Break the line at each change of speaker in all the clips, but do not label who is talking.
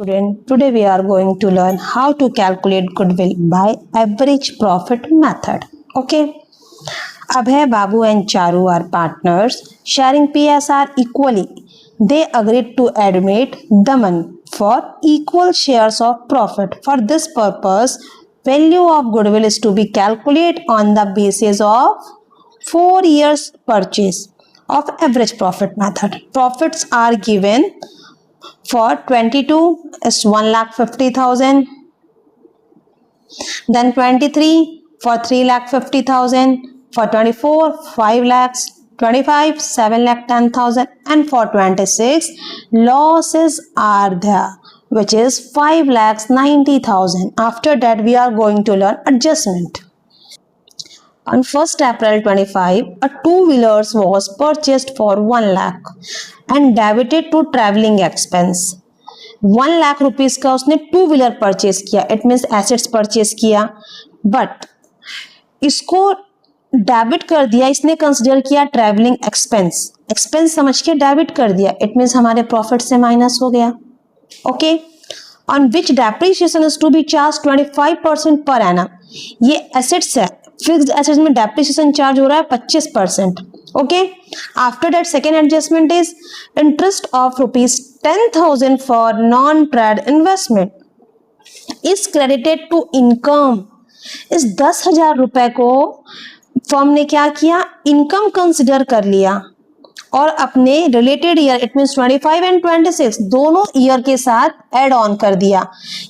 Student, today we are going to learn how to calculate goodwill by average profit method. Okay. Abhay, Babu and Charu are partners sharing PSR equally. They agreed to admit the money for equal shares of profit. For this purpose, value of goodwill is to be calculated on the basis of 4 years purchase of average profit method. Profits are given for 22 is 1,50,000. Then 23 for 3,50,000. For 24 5 lakhs. 25 7,10,000. And for 26 losses are there, which is 5,90,000. After that we are going to learn adjustment. On 1st April 25, a two-wheeler was purchased for 1 lakh and debited to traveling expense. 1 lakh rupees का उसने two wheeler purchase किया, it means assets purchase किया, but इसको debit कर दिया, इसने consider किया travelling expense, expense समझ के डेबिट कर दिया, इट मीन्स हमारे प्रॉफिट से माइनस हो गया. Okay. On which depreciation is to be charge 25% per annum. ये एसेट्स है, फिक्स्ड एसेट्स में डेप्रिसिएशन चार्ज हो रहा है 25%. Okay. After that second adjustment is interest of ₹10,000 for non trade investment is credited to income. इस 10,000 रुपए को firm ने क्या किया, इनकम कंसिडर कर लिया और अपने related year it means 25 and 26 दोनों ईयर के साथ ऐड ऑन कर दिया.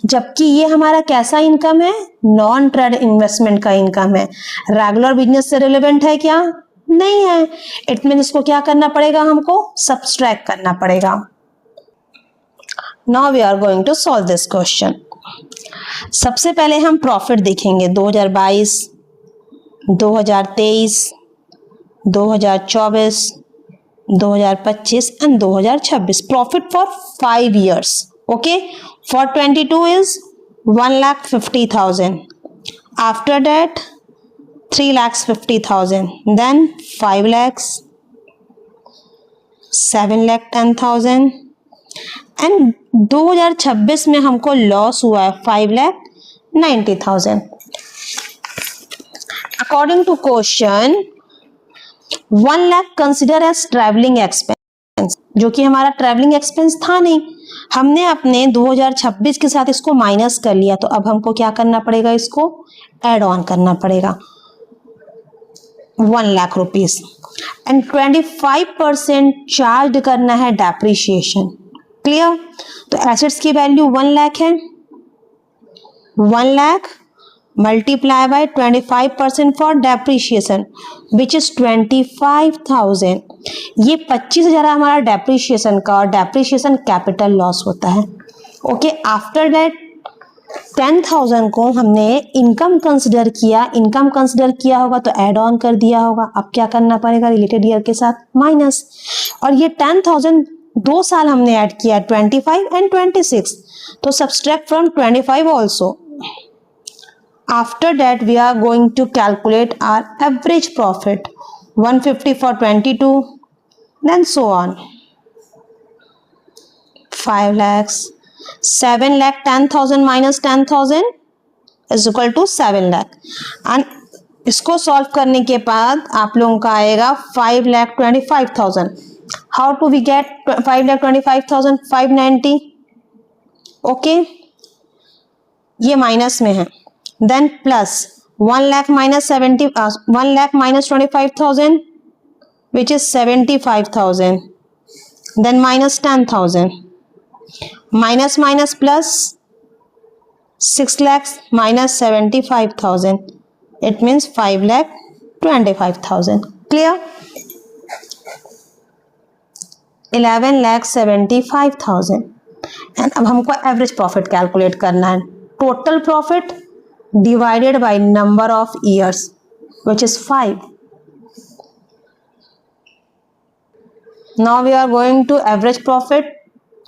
जबकि ये हमारा कैसा इनकम है, नॉन ट्रेड इन्वेस्टमेंट का इनकम है. रेगुलर बिजनेस से रिलेवेंट है क्या, नहीं है. इट मीन इसको क्या करना पड़ेगा, हमको सब्सट्रैक्ट करना पड़ेगा. Now we are going to solve this question. सबसे पहले हम प्रॉफिट देखेंगे 2022, 2023, 2024, 2025 and 2026. Profit for 5 years. Okay. For 22 is 1,50,000. After that 3,50,000. Then 5 lakhs, 7,10,000 and 2026 में हमको लॉस हुआ है 5,90,000. According to question 1 lakh consider as travelling expense, जो कि हमारा ट्रैवलिंग एक्सपेंस था नहीं, हमने अपने 2026 के साथ इसको माइनस कर लिया, तो अब हमको क्या करना पड़ेगा, इसको ऐड ऑन करना पड़ेगा 1 लाख रुपीस एंड 25% चार्ज करना है डेप्रिसिएशन. क्लियर. तो एसेट्स की वैल्यू 1 लाख है, 1 lakh multiply by 25% for depreciation which is 25,000. ये 25,000 हमारा डेप्रिसिएशन का और डेप्रिसिएशन कैपिटल लॉस होता है. ओके. आफ्टर दैट 10,000 को हमने इनकम कंसिडर किया, इनकम कंसिडर किया होगा तो ऐड ऑन कर दिया होगा. अब क्या करना पड़ेगा, रिलेटेड ईयर के साथ माइनस. और ये 10,000 2 साल हमने ऐड किया 25 एंड 26, तो subtract from 25 also. After that we are going to calculate our average profit 150 for 22, then so on. 5 lakhs, 7,10,000 minus 10,000 is equal to 7 lakh. and इसको सॉल्व करने के बाद आप लोगों का आएगा 5,25,000. How do we get 5,25,000? 590. Okay. ये माइनस में है. Then plus 1 lakh minus 1 lakh minus 25,000 which is 75,000. Then minus 10,000. Minus minus plus 6 lakhs minus 75,000. It means 5,25,000. Clear? 11,75,000. And अब हमको एवरेज प्रॉफिट कैलकुलेट करना है. Total profit divided by number of years which is 5. Now we are going to average profit,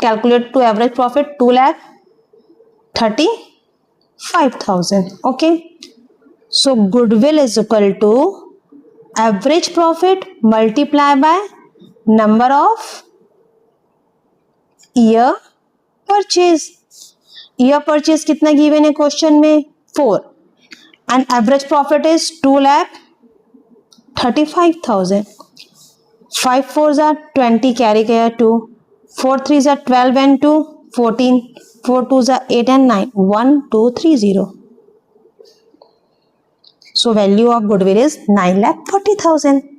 calculate to average profit 2,35,000. Okay. So goodwill is equal to average profit multiplied by number of year purchase. Year purchase कितना given है question में 4 and average profit is 2,35,000. 5 4s are 20 carry गया 2, 4 3s are 12 and 2 14, 4 2s are 8 and 9 1230. So value of goodwill is 9,40,000.